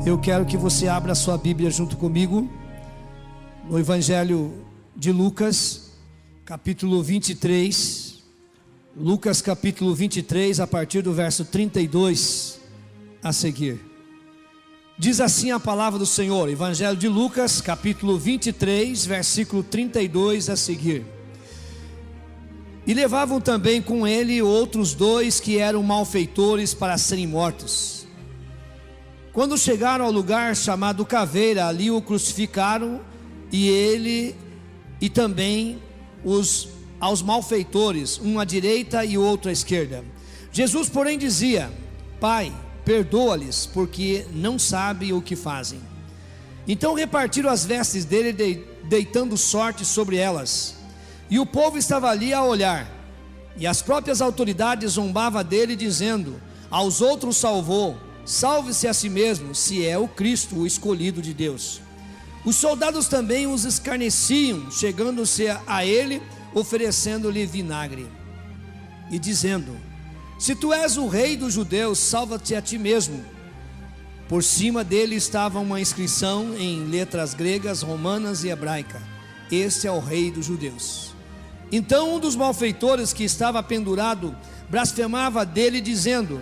Eu quero que você abra a sua Bíblia junto comigo no Evangelho de Lucas, capítulo 23. Lucas capítulo 23, a partir do verso 32 a seguir. Diz assim a palavra do Senhor, Evangelho de Lucas, capítulo 23, versículo 32 a seguir. E levavam também com ele outros dois que eram malfeitores para serem mortos. Quando chegaram ao lugar chamado Caveira, ali o crucificaram, e ele e também aos malfeitores, um à direita e outro à esquerda. Jesus, porém, dizia: Pai, perdoa-lhes, porque não sabem o que fazem. Então repartiram as vestes dele, deitando sorte sobre elas. E o povo estava ali a olhar, e as próprias autoridades zombavam dele, dizendo: aos outros salvou, salve-se a si mesmo, se é o Cristo, o escolhido de Deus. Os soldados também os escarneciam, chegando-se a ele, oferecendo-lhe vinagre, e dizendo: se tu és o rei dos judeus, salva-te a ti mesmo. Por cima dele estava uma inscrição em letras gregas, romanas e hebraica: este é o rei dos judeus. Então um dos malfeitores que estava pendurado blasfemava dele, dizendo: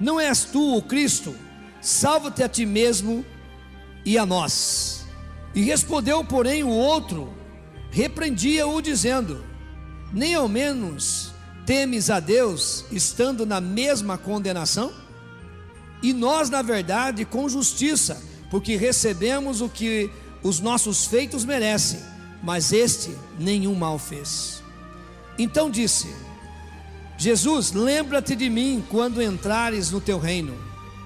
não és tu o Cristo? Salva-te a ti mesmo e a nós. E respondeu, porém, o outro, repreendia-o, dizendo: nem ao menos temes a Deus, estando na mesma condenação? E nós, na verdade, com justiça, porque recebemos o que os nossos feitos merecem, mas este nenhum mal fez. Então disse Jesus: lembra-te de mim quando entrares no teu reino.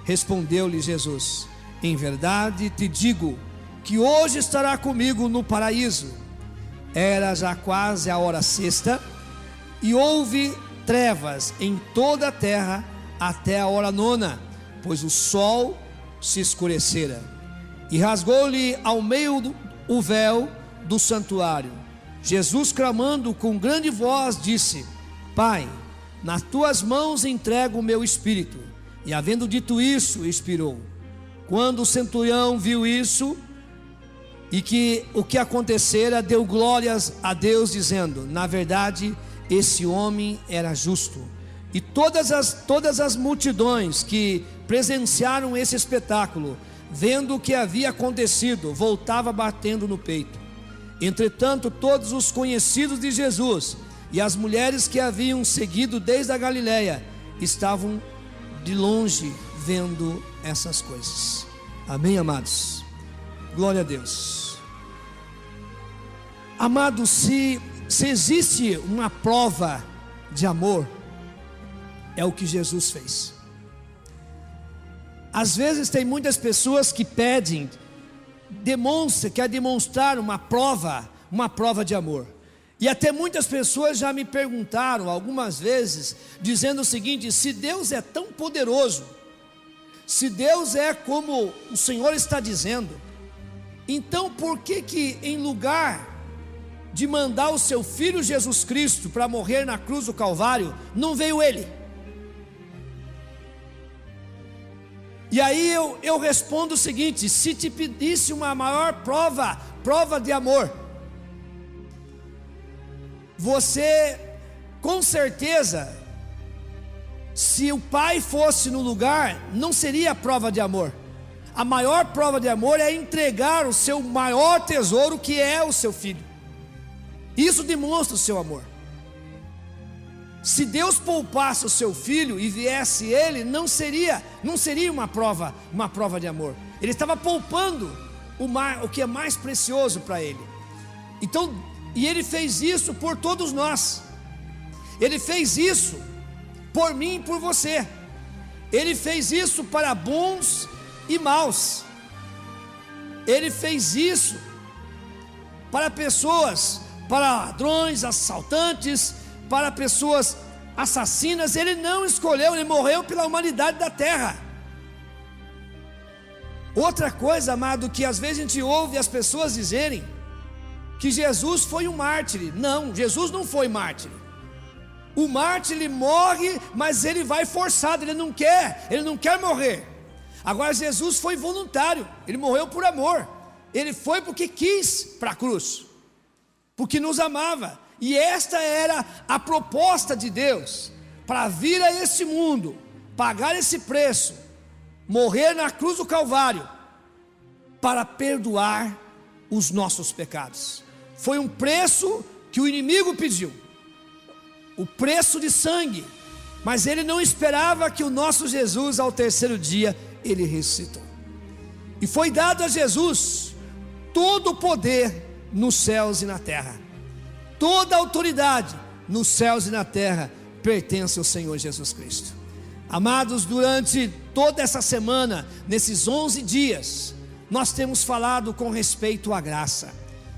Respondeu-lhe Jesus: em verdade te digo que hoje estará comigo no paraíso. Era já quase a hora sexta, e houve trevas em toda a terra até a hora nona, pois o sol se escurecera. E rasgou-lhe ao meio o véu do santuário. Jesus, clamando com grande voz, disse: Pai, nas tuas mãos entrego o meu espírito. E havendo dito isso, expirou. Quando o centurião viu isso, e que o que acontecera, deu glórias a Deus, dizendo: na verdade, esse homem era justo. E todas as multidões que presenciaram esse espetáculo, vendo o que havia acontecido, voltava batendo no peito. Entretanto, todos os conhecidos de Jesus e as mulheres que haviam seguido desde a Galileia estavam de longe vendo essas coisas. Amém, amados? Glória a Deus. Amados, se existe uma prova de amor, é o que Jesus fez. Às vezes tem muitas pessoas que pedem, quer demonstrar uma prova de amor. E até muitas pessoas já me perguntaram algumas vezes, dizendo o seguinte: se Deus é tão poderoso, se Deus é como o Senhor está dizendo, então por que em lugar de mandar o seu Filho Jesus Cristo para morrer na cruz do Calvário, não veio Ele? E aí eu respondo o seguinte: se te pedisse uma maior prova de amor, você, com certeza, se o Pai fosse no lugar, não seria prova de amor. A maior prova de amor é entregar o seu maior tesouro, que é o seu Filho. Isso demonstra o seu amor. Se Deus poupasse o seu Filho e viesse Ele, não seria uma prova de amor. Ele estava poupando o que é mais precioso para Ele. Então, e Ele fez isso por todos nós. Ele fez isso por mim e por você. Ele fez isso para bons e maus. Ele fez isso para pessoas, para ladrões, assaltantes, para pessoas assassinas. Ele não escolheu, Ele morreu pela humanidade da terra. Outra coisa, amado, que às vezes a gente ouve as pessoas dizerem que Jesus foi um mártir. Não, Jesus não foi mártir. O mártir, ele morre, mas ele vai forçado, ele não quer morrer. Agora Jesus foi voluntário, ele morreu por amor, ele foi porque quis para a cruz, porque nos amava. E esta era a proposta de Deus, para vir a esse mundo, pagar esse preço, morrer na cruz do Calvário, para perdoar os nossos pecados. Foi um preço que o inimigo pediu, o preço de sangue, mas ele não esperava que o nosso Jesus, ao terceiro dia, ele ressuscitou. E foi dado a Jesus todo o poder nos céus e na terra. Toda a autoridade nos céus e na terra pertence ao Senhor Jesus Cristo. Amados, durante toda essa semana, nesses 11 dias, nós temos falado com respeito à graça,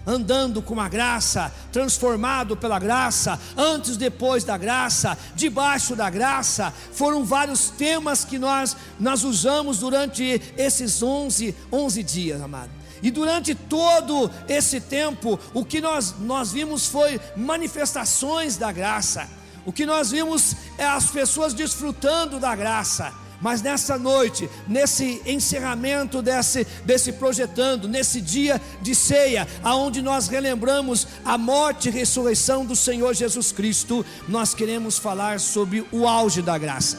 andando com a graça, transformado pela graça, antes, depois da graça, debaixo da graça. Foram vários temas que nós usamos durante esses 11 dias, amado. E durante todo esse tempo, o que nós vimos foi manifestações da graça. O que nós vimos é as pessoas desfrutando da graça. Mas nessa noite, nesse encerramento desse projetando, nesse dia de ceia, aonde nós relembramos a morte e ressurreição do Senhor Jesus Cristo, nós queremos falar sobre o auge da graça.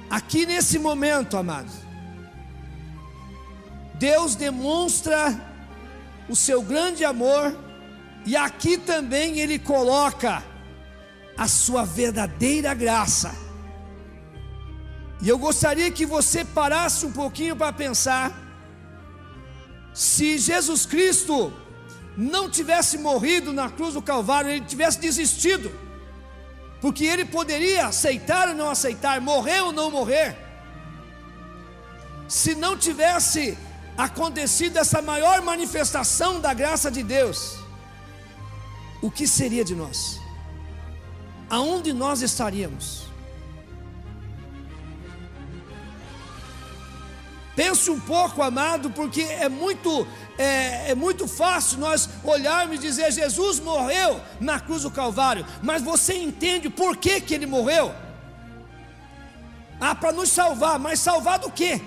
Aqui nesse momento, amados, Deus demonstra o seu grande amor, e aqui também Ele coloca a sua verdadeira graça. E eu gostaria que você parasse um pouquinho para pensar, se Jesus Cristo não tivesse morrido na cruz do Calvário, Ele tivesse desistido, porque Ele poderia aceitar ou não aceitar, morrer ou não morrer. Se não tivesse acontecido essa maior manifestação da graça de Deus, o que seria de nós? Aonde nós estaríamos? Pense um pouco, amado, porque é muito fácil nós olharmos e dizer: Jesus morreu na cruz do Calvário, mas você entende por que Ele morreu? Para nos salvar, mas salvar do quê?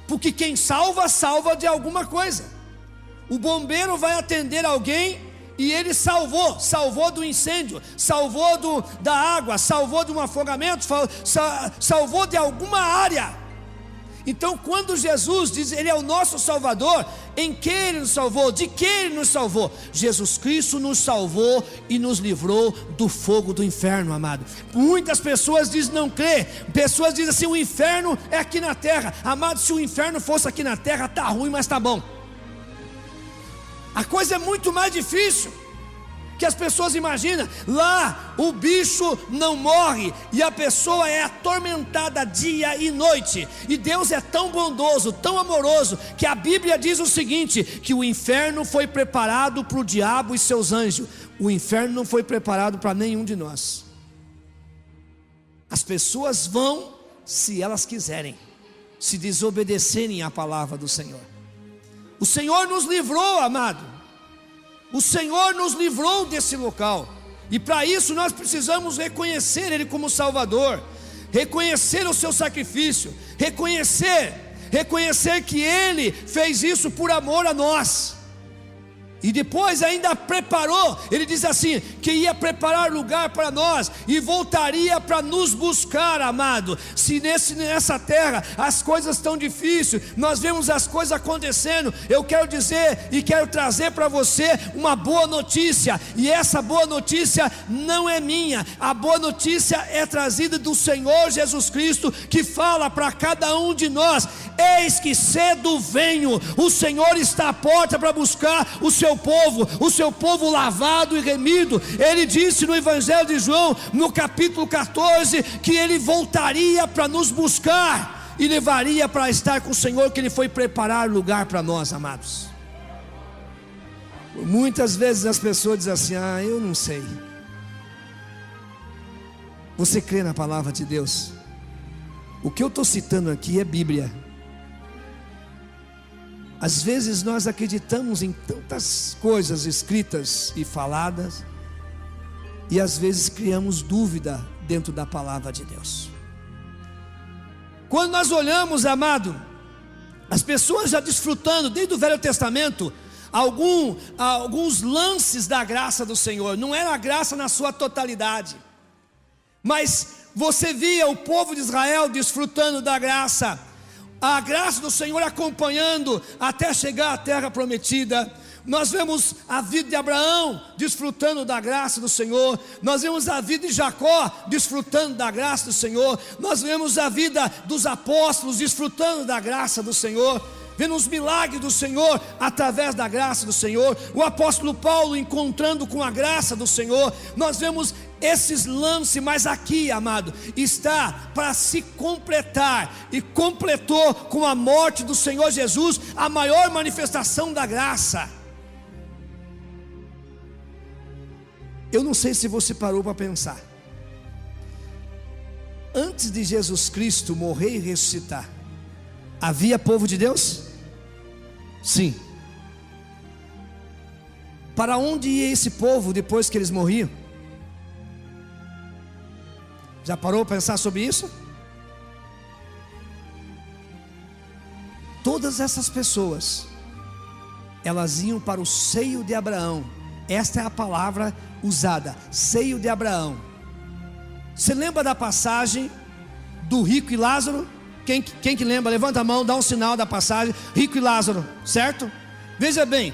Porque quem salva, salva de alguma coisa. O bombeiro vai atender alguém e ele salvou do incêndio, salvou da água, salvou de um afogamento, salvou de alguma área. Então, quando Jesus diz Ele é o nosso Salvador, em que Ele nos salvou? De que Ele nos salvou? Jesus Cristo nos salvou e nos livrou do fogo do inferno, amado. Muitas pessoas dizem não crer, pessoas dizem assim: o inferno é aqui na terra. Amado, se o inferno fosse aqui na terra, está ruim, mas está bom. A coisa é muito mais difícil que as pessoas imaginam. Lá o bicho não morre e a pessoa é atormentada dia e noite, e Deus é tão bondoso, tão amoroso, que a Bíblia diz o seguinte: que o inferno foi preparado para o diabo e seus anjos. O inferno não foi preparado para nenhum de nós. As pessoas vão se elas quiserem, se desobedecerem à palavra do Senhor. O Senhor nos livrou, amado. O Senhor nos livrou desse local. E para isso nós precisamos reconhecer Ele como Salvador, reconhecer o seu sacrifício, reconhecer que Ele fez isso por amor a nós. E depois ainda preparou, Ele diz assim, que ia preparar lugar para nós e voltaria para nos buscar, amado. Se nessa terra as coisas estão difíceis, nós vemos as coisas acontecendo, eu quero dizer e quero trazer para você uma boa notícia. E essa boa notícia não é minha, a boa notícia é trazida do Senhor Jesus Cristo, que fala para cada um de nós: eis que cedo venho. O Senhor está à porta para buscar o seu povo lavado e remido. Ele disse no Evangelho de João, no capítulo 14, que Ele voltaria para nos buscar e levaria para estar com o Senhor, que Ele foi preparar lugar para nós, amados. Muitas vezes as pessoas dizem assim: eu não sei. Você crê na palavra de Deus? O que eu estou citando aqui é Bíblia. Às vezes nós acreditamos em tantas coisas escritas e faladas, e às vezes criamos dúvida dentro da palavra de Deus. Quando nós olhamos, amado, as pessoas já desfrutando desde o Velho Testamento alguns lances da graça do Senhor. Não era a graça na sua totalidade, mas você via o povo de Israel desfrutando da graça, a graça do Senhor acompanhando até chegar à terra prometida. Nós vemos a vida de Abraão desfrutando da graça do Senhor. Nós vemos a vida de Jacó desfrutando da graça do Senhor. Nós vemos a vida dos apóstolos desfrutando da graça do Senhor, vendo os milagres do Senhor através da graça do Senhor. O apóstolo Paulo encontrando com a graça do Senhor. Nós vemos esses lances, mas aqui, amado, está para se completar, e completou com a morte do Senhor Jesus, a maior manifestação da graça. Eu não sei se você parou para pensar, antes de Jesus Cristo morrer e ressuscitar, havia povo de Deus? Sim. Para onde ia esse povo depois que eles morriam? Já parou para pensar sobre isso? Todas essas pessoas, elas iam para o seio de Abraão. Esta é a palavra usada, seio de Abraão. Você lembra da passagem do rico e Lázaro? Quem que lembra? Levanta a mão, dá um sinal da passagem. Rico e Lázaro, certo? Veja bem,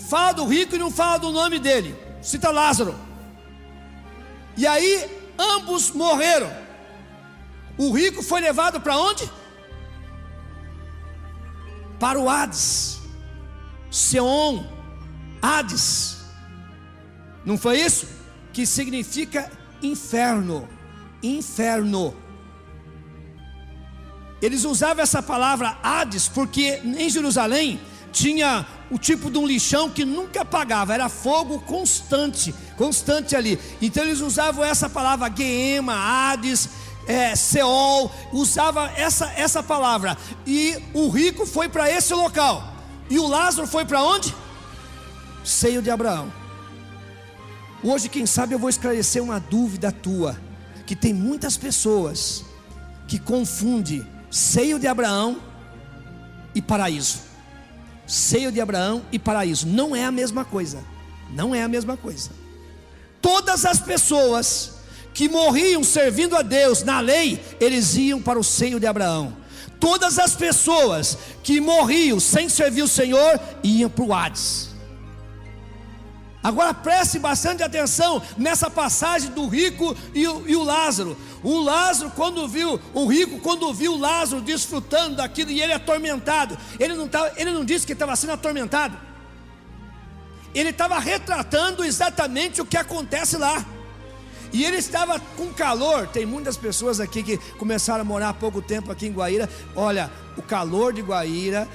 fala do rico e não fala do nome dele, cita Lázaro. E aí ambos morreram. O rico foi levado para onde? Para o Hades, Seom, Hades. Não foi isso? Que significa inferno. Inferno. Eles usavam essa palavra Hades porque em Jerusalém tinha o tipo de um lixão que nunca apagava, era fogo constante ali. Então eles usavam essa palavra Geema, Hades, Seol, usava essa palavra. E o rico foi para esse local, e o Lázaro foi para onde? Seio de Abraão. Hoje, quem sabe, eu vou esclarecer uma dúvida tua, que tem muitas pessoas que confundem seio de Abraão e paraíso. Seio de Abraão e paraíso não é a mesma coisa. Não é a mesma coisa. Todas as pessoas que morriam servindo a Deus na lei, eles iam para o seio de Abraão. Todas as pessoas que morriam sem servir o Senhor, iam para o Hades. Agora preste bastante atenção nessa passagem do rico e o Lázaro. O Lázaro, o rico, quando viu o Lázaro desfrutando daquilo, e ele atormentado, ele não disse que estava sendo atormentado, ele estava retratando exatamente o que acontece lá. E ele estava com calor. Tem muitas pessoas aqui que começaram a morar há pouco tempo aqui em Guaíra. Olha, o calor de Guaíra,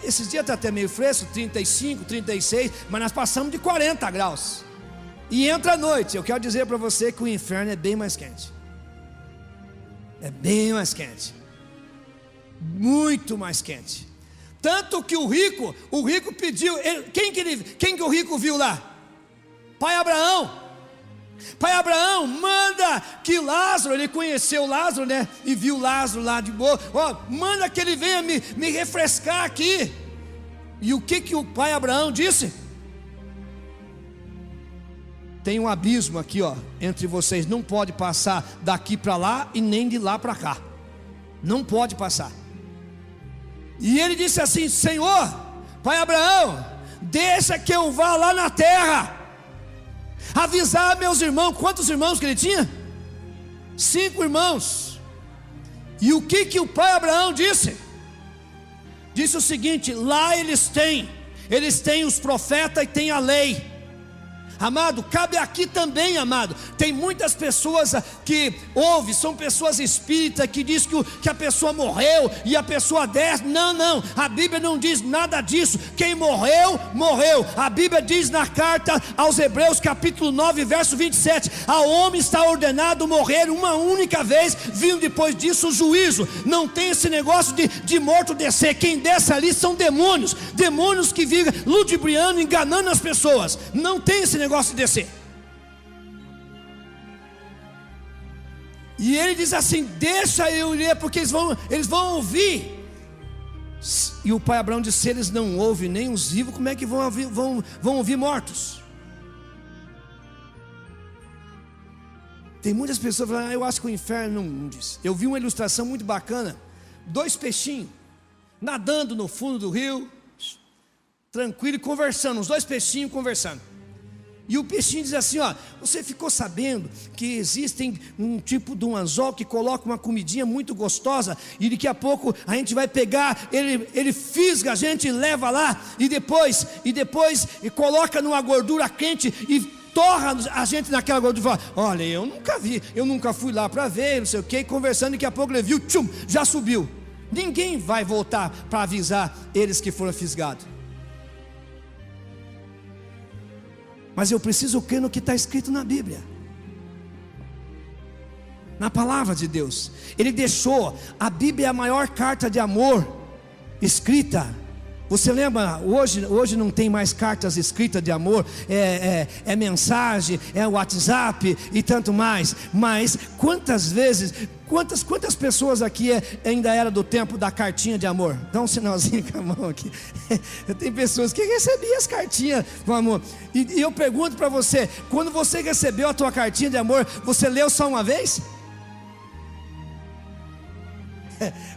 esses dias está até meio fresco, 35, 36, mas nós passamos de 40 graus. E entra a noite. Eu quero dizer para você que o inferno é bem mais quente. É bem mais quente. Muito mais quente. Tanto que o rico pediu, quem que o rico viu lá? Pai Abraão. Pai Abraão, manda que Lázaro, ele conheceu Lázaro, né? E viu Lázaro lá de boa. Manda que ele venha me refrescar aqui. E o que o pai Abraão disse? Tem um abismo aqui, entre vocês. Não pode passar daqui para lá e nem de lá para cá. Não pode passar. E ele disse assim: Senhor, pai Abraão, deixa que eu vá lá na terra, avisar meus irmãos. Quantos irmãos que ele tinha? 5 irmãos. E o que o pai Abraão disse? Disse o seguinte: lá eles têm os profetas e têm a lei. Amado, cabe aqui também, amado. Tem muitas pessoas que ouvem, são pessoas espíritas, que diz que a pessoa morreu e a pessoa desce. Não, a Bíblia não diz nada disso. Quem morreu, morreu. A Bíblia diz na carta aos Hebreus, capítulo 9, verso 27: ao homem está ordenado morrer uma única vez, vindo depois disso o juízo. Não tem esse negócio de morto descer. Quem desce ali são demônios que vivem ludibriando, enganando as pessoas. Não tem esse negócio de descer. E ele diz assim: deixa eu ler, porque eles vão ouvir. E o pai Abraão disse: se eles não ouvem nem os vivos, como é que vão ouvir mortos? Tem muitas pessoas falando: eu acho que o inferno não diz. Eu vi uma ilustração muito bacana: 2 peixinhos nadando no fundo do rio, tranquilo, e conversando, os 2 peixinhos conversando. E o peixinho diz assim: ó, você ficou sabendo que existem um tipo de um anzol que coloca uma comidinha muito gostosa, e daqui a pouco a gente vai pegar, ele fisga a gente e leva lá, e depois coloca numa gordura quente e torra a gente naquela gordura. Olha, eu nunca vi, eu nunca fui lá para ver, não sei o que, conversando, e daqui a pouco ele viu, tchum, já subiu. Ninguém vai voltar para avisar eles que foram fisgados. Mas eu preciso crer no que está escrito na Bíblia, na palavra de Deus. Ele deixou, a Bíblia é a maior carta de amor escrita. Você lembra, hoje não tem mais cartas escritas de amor, é mensagem, é WhatsApp e tanto mais. Mas quantas vezes, quantas pessoas aqui ainda era do tempo da cartinha de amor? Dá um sinalzinho com a mão aqui. Tem pessoas que recebiam as cartinhas com amor. E eu pergunto para você: quando você recebeu a tua cartinha de amor, você leu só uma vez?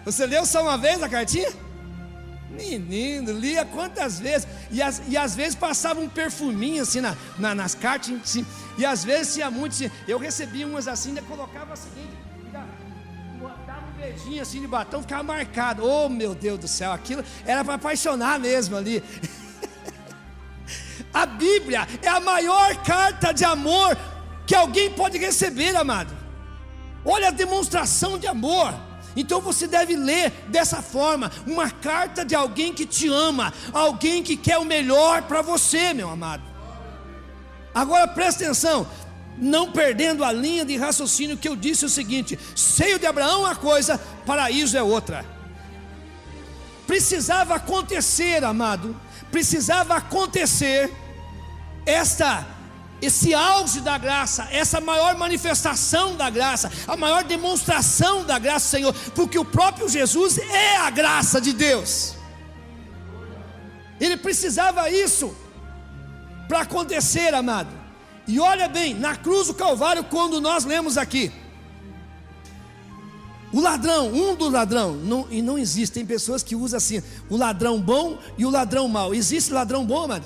Você leu só uma vez a cartinha? Menino, lia quantas vezes? E às vezes passava um perfuminho assim nas cartas, assim, e às vezes tinha muito assim. Eu recebi umas assim, ainda colocava o seguinte, dava um beijinho assim de batom, ficava marcado. Oh, meu Deus do céu, aquilo era para apaixonar mesmo ali. A Bíblia é a maior carta de amor que alguém pode receber, amado. Olha a demonstração de amor. Então você deve ler dessa forma, uma carta de alguém que te ama, alguém que quer o melhor para você, meu amado. Agora presta atenção, não perdendo a linha de raciocínio, que eu disse o seguinte: seio de Abraão é uma coisa, paraíso é outra. Precisava acontecer, amado, precisava acontecer esse auge da graça, essa maior manifestação da graça, a maior demonstração da graça do Senhor, porque o próprio Jesus é a graça de Deus. Ele precisava isso para acontecer, amado. E olha bem, na cruz do Calvário, quando nós lemos aqui, o ladrão, e não existe, tem pessoas que usam assim, o ladrão bom e o ladrão mau. Existe ladrão bom, amado?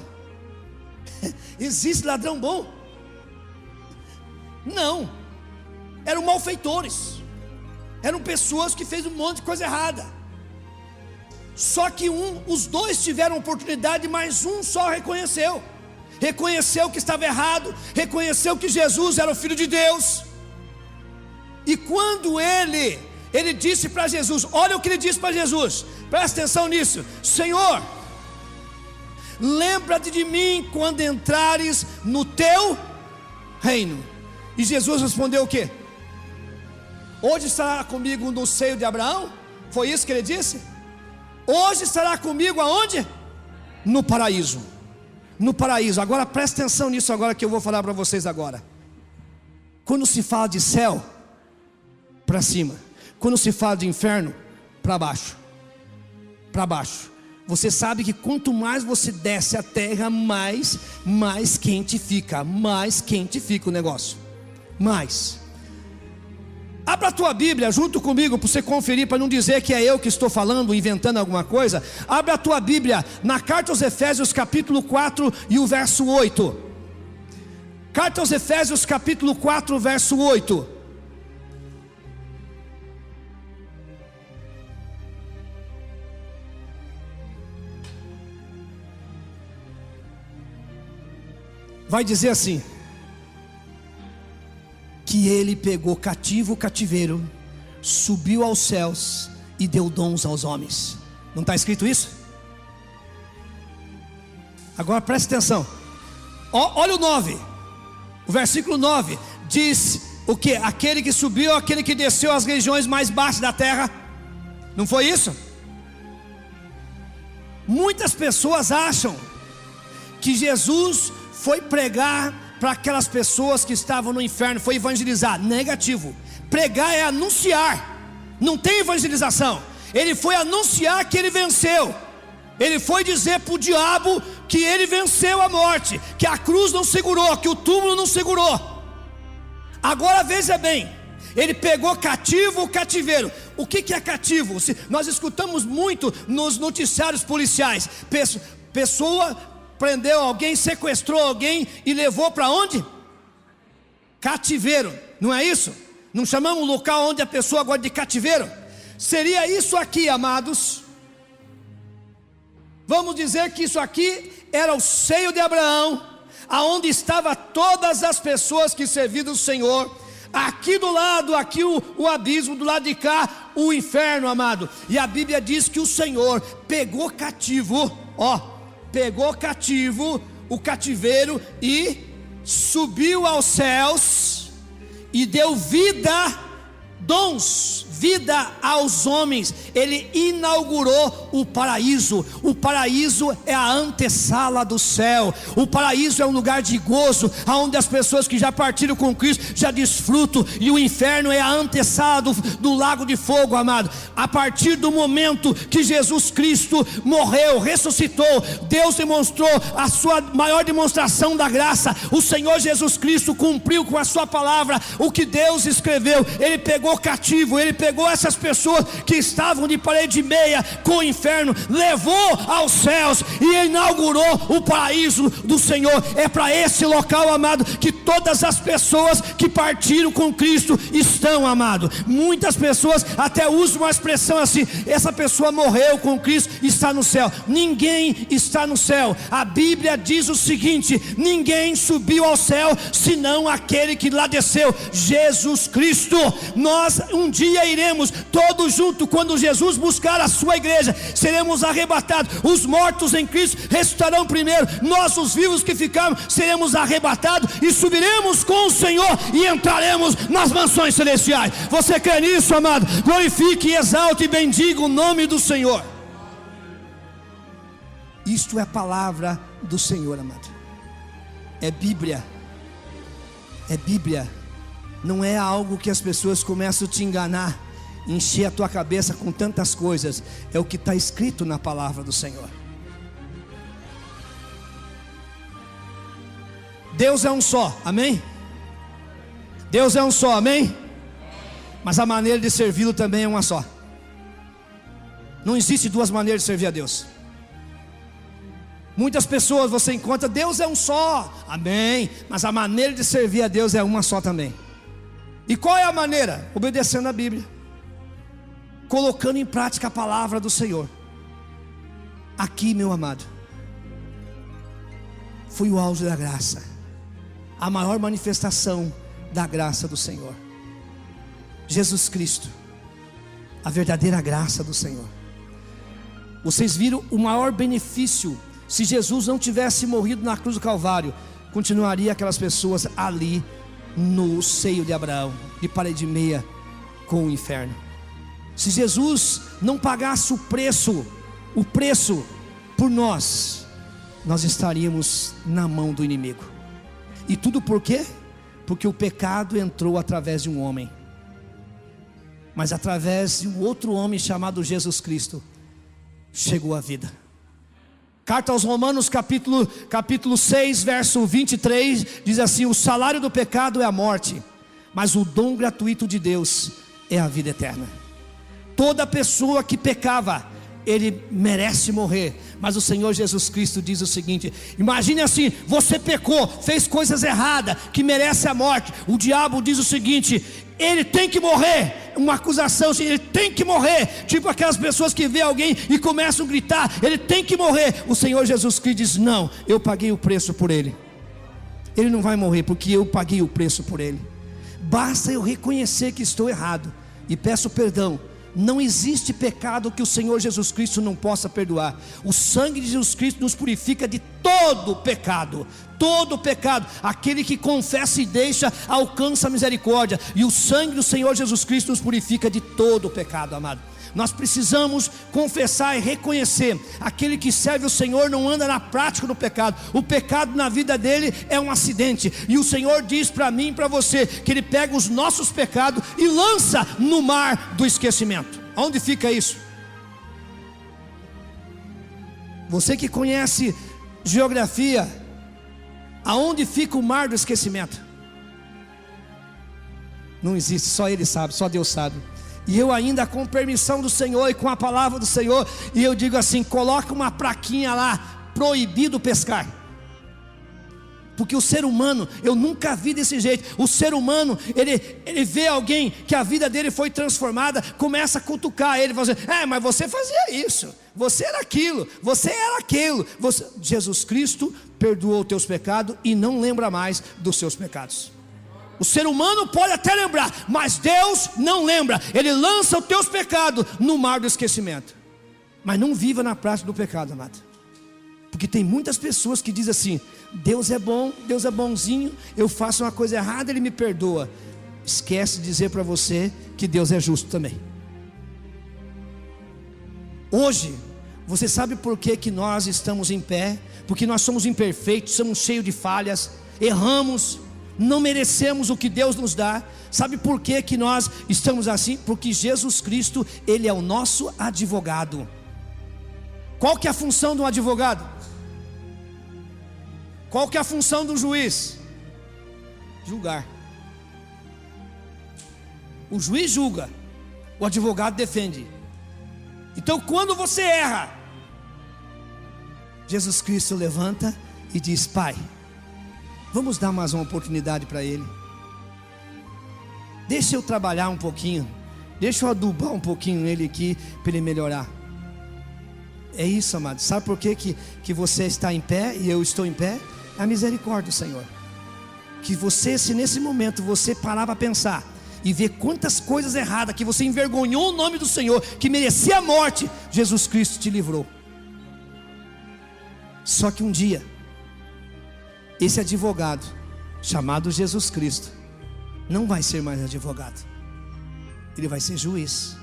Existe ladrão bom? Não, eram malfeitores, eram pessoas que fez um monte de coisa errada. Só que os dois tiveram oportunidade, mas um só reconheceu que estava errado, reconheceu que Jesus era o Filho de Deus. E quando ele disse para Jesus, olha o que ele disse para Jesus, presta atenção nisso: Senhor, lembra-te de mim quando entrares no teu reino. E Jesus respondeu o quê? Hoje estará comigo no seio de Abraão? Foi isso que ele disse? Hoje estará comigo aonde? No paraíso. No paraíso. Agora presta atenção nisso agora que eu vou falar para vocês agora. Quando se fala de céu, para cima. Quando se fala de inferno, para baixo. Para baixo. Você sabe que quanto mais você desce a terra, mais quente fica. Mais quente fica o negócio. Mais. Abra a tua Bíblia junto comigo para você conferir, para não dizer que é eu que estou falando, inventando alguma coisa. Abra a tua Bíblia na carta aos Efésios capítulo 4 e o verso 8. Carta aos Efésios capítulo 4, verso 8. Vai dizer assim: que ele pegou cativo o cativeiro, subiu aos céus e deu dons aos homens. Não está escrito isso? Agora preste atenção. Olha o 9. O versículo 9 diz o que? Aquele que subiu, aquele que desceu às regiões mais baixas da terra. Não foi isso? Muitas pessoas acham que Jesus foi pregar para aquelas pessoas que estavam no inferno foi evangelizar? Negativo. Pregar é anunciar, não tem evangelização. Ele foi anunciar que ele venceu. Ele foi dizer para o diabo que ele venceu a morte, que a cruz não segurou, que o túmulo não segurou. Agora veja bem, ele pegou cativo o cativeiro. O que é cativo? Nós escutamos muito nos noticiários policiais. Pessoa prendeu alguém, sequestrou alguém e levou para onde? Cativeiro, não é isso? Não chamamos o local onde a pessoa agora de cativeiro? Seria isso aqui, amados. Vamos dizer que isso aqui era o seio de Abraão, aonde estavam todas as pessoas que serviam o Senhor. Aqui do lado, aqui o abismo, do lado de cá, o inferno, amado. E a Bíblia diz que o Senhor pegou cativo, pegou cativo o cativeiro e subiu aos céus e deu vida, dons, vida aos homens. Ele inaugurou o paraíso. O paraíso é a antessala do céu. O paraíso é um lugar de gozo, onde as pessoas que já partiram com Cristo já desfrutam. E o inferno é a antessala do lago de fogo, amado. A partir do momento que Jesus Cristo morreu, ressuscitou, Deus demonstrou a sua maior demonstração da graça. O Senhor Jesus Cristo cumpriu com a sua palavra o que Deus escreveu. Ele pegou cativo, ele pegou essas pessoas que estavam de parede meia com o inferno, levou aos céus e inaugurou o paraíso do Senhor. É para esse local, amado, que todas as pessoas que partiram com Cristo estão, amado. Muitas pessoas até usam uma expressão assim: essa pessoa morreu com Cristo, está no céu. Ninguém está no céu. A Bíblia diz o seguinte: ninguém subiu ao céu senão aquele que lá desceu, Jesus Cristo. Nós um dia iremos todos juntos, quando Jesus buscar a sua igreja, seremos arrebatados. Os mortos em Cristo ressuscitarão primeiro, nós os vivos que ficarmos seremos arrebatados e subiremos com o Senhor e entraremos nas mansões celestiais. Você crê nisso, amado? Glorifique, exalte e bendiga o nome do Senhor. Isto é a palavra do Senhor, amado. É Bíblia. É Bíblia. Não é algo que as pessoas começam a te enganar, encher a tua cabeça com tantas coisas. É o que está escrito na palavra do Senhor. Deus é um só, amém? Deus é um só, amém? Mas a maneira de servi-lo também é uma só. Não existe duas maneiras de servir a Deus. Muitas pessoas você encontra, Deus é um só, amém? Mas a maneira de servir a Deus é uma só também. E qual é a maneira? Obedecendo a Bíblia, colocando em prática a palavra do Senhor. Aqui, meu amado, foi o auge da graça, a maior manifestação da graça do Senhor. Jesus Cristo, a verdadeira graça do Senhor. Vocês viram o maior benefício. Se Jesus não tivesse morrido na cruz do Calvário, continuaria aquelas pessoas ali no seio de Abraão, de parede meia com o inferno. Se Jesus não pagasse o preço por nós, nós estaríamos na mão do inimigo. E tudo por quê? Porque o pecado entrou através de um homem, mas através de um outro homem chamado Jesus Cristo chegou a vida. Carta aos Romanos capítulo 6, verso 23, diz assim: o salário do pecado é a morte, mas o dom gratuito de Deus é a vida eterna. Toda pessoa que pecava, ele merece morrer. Mas o Senhor Jesus Cristo diz o seguinte: imagine assim, você pecou, fez coisas erradas, que merece a morte. O diabo diz o seguinte: ele tem que morrer. Uma acusação assim, ele tem que morrer. Tipo aquelas pessoas que vê alguém e começam a gritar, ele tem que morrer. O Senhor Jesus Cristo diz: não, eu paguei o preço por ele. Ele não vai morrer porque eu paguei o preço por ele. Basta eu reconhecer que estou errado e peço perdão. Não existe pecado que o Senhor Jesus Cristo não possa perdoar. O sangue de Jesus Cristo nos purifica de todo pecado. Todo pecado. Aquele que confessa e deixa alcança a misericórdia. E o sangue do Senhor Jesus Cristo nos purifica de todo pecado, amado. Nós precisamos confessar e reconhecer: aquele que serve o Senhor não anda na prática do pecado. O pecado na vida dele é um acidente. E o Senhor diz para mim e para você que Ele pega os nossos pecados e lança no mar do esquecimento. Onde fica isso? Você que conhece geografia, aonde fica o mar do esquecimento? Não existe, só Ele sabe, só Deus sabe. E eu ainda, com permissão do Senhor e com a palavra do Senhor, e eu digo assim: coloca uma plaquinha lá, proibido pescar. Porque o ser humano, eu nunca vi desse jeito. O ser humano, ele vê alguém que a vida dele foi transformada, começa a cutucar ele, fazendo: mas você fazia isso, você era aquilo, você era aquilo. Jesus Cristo perdoou os teus pecados e não lembra mais dos seus pecados. O ser humano pode até lembrar, mas Deus não lembra. Ele lança os teus pecados no mar do esquecimento. Mas não viva na prática do pecado, amado. Porque tem muitas pessoas que dizem assim: Deus é bom, Deus é bonzinho, eu faço uma coisa errada, Ele me perdoa. Esquece de dizer para você que Deus é justo também. Hoje, você sabe por que nós estamos em pé? Porque nós somos imperfeitos, somos cheios de falhas, erramos, não merecemos o que Deus nos dá. Sabe por que nós estamos assim? Porque Jesus Cristo, Ele é o nosso advogado. Qual que é a função de um advogado? Qual que é a função do juiz? Julgar. O juiz julga, o advogado defende. Então quando você erra, Jesus Cristo levanta e diz: Pai, vamos dar mais uma oportunidade para ele. Deixa eu trabalhar um pouquinho, deixa eu adubar um pouquinho nele aqui, para ele melhorar. É isso, amado. Sabe por que você está em pé e eu estou em pé? É a misericórdia do Senhor. Que você, se nesse momento você parar para pensar e ver quantas coisas erradas que você envergonhou o nome do Senhor, que merecia a morte, Jesus Cristo te livrou. Só que um dia, esse advogado chamado Jesus Cristo não vai ser mais advogado, ele vai ser juiz.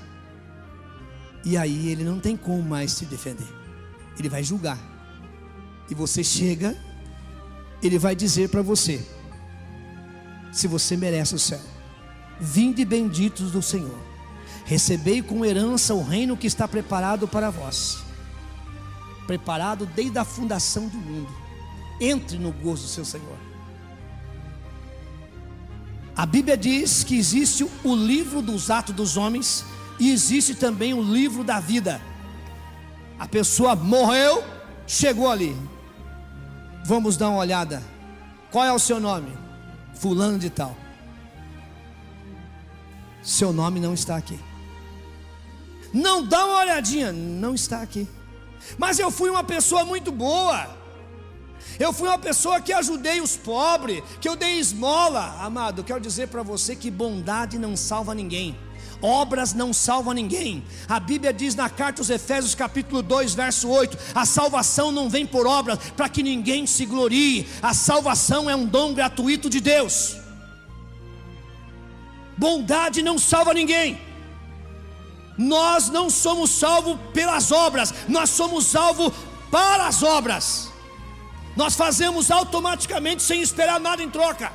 E aí ele não tem como mais se defender, ele vai julgar. E você chega, ele vai dizer para você se você merece o céu. Vinde benditos do Senhor, recebei com herança o reino que está preparado para vós, preparado desde a fundação do mundo. Entre no gozo do seu Senhor. A Bíblia diz que existe o livro dos atos dos homens e existe também o livro da vida. A pessoa morreu, chegou ali. Vamos dar uma olhada. Qual é o seu nome? Fulano de tal. Seu nome não está aqui. Não, dá uma olhadinha. Não está aqui. Mas eu fui uma pessoa muito boa. Eu fui uma pessoa que ajudei os pobres, que eu dei esmola. Amado, eu quero dizer para você que bondade não salva ninguém, obras não salvam ninguém. A Bíblia diz na carta aos Efésios capítulo 2 verso 8: a salvação não vem por obras, para que ninguém se glorie. A salvação é um dom gratuito de Deus. Bondade não salva ninguém. Nós não somos salvos pelas obras, nós somos salvos para as obras. Nós fazemos automaticamente sem esperar nada em troca.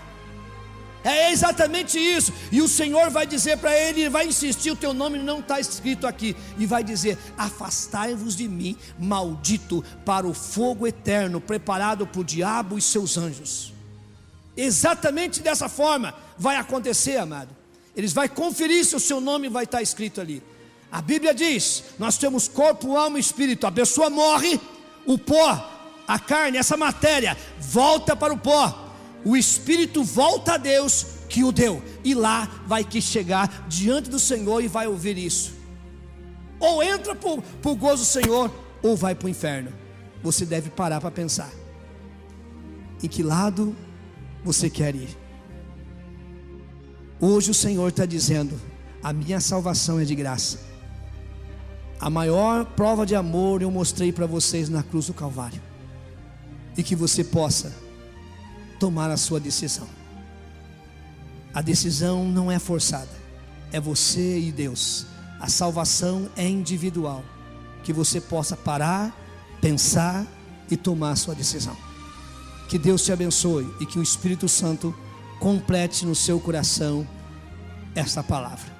É exatamente isso. E o Senhor vai dizer para ele, ele vai insistir: o teu nome não está escrito aqui. E vai dizer: afastai-vos de mim, maldito, para o fogo eterno, preparado para o diabo e seus anjos. Exatamente dessa forma vai acontecer, amado. Eles vão conferir se o seu nome vai estar escrito ali. A Bíblia diz: nós temos corpo, alma e espírito. A pessoa morre, o pó, a carne, essa matéria volta para o pó. O espírito volta a Deus que o deu, e lá vai que chegar diante do Senhor e vai ouvir isso. Ou entra para o gozo do Senhor, ou vai para o inferno. Você deve parar para pensar em que lado você quer ir. Hoje o Senhor está dizendo: a minha salvação é de graça. A maior prova de amor eu mostrei para vocês na cruz do Calvário. E que você possa tomar a sua decisão. A decisão não é forçada, é você e Deus. A salvação é individual. Que você possa parar, pensar e tomar a sua decisão. Que Deus te abençoe e que o Espírito Santo complete no seu coração esta palavra.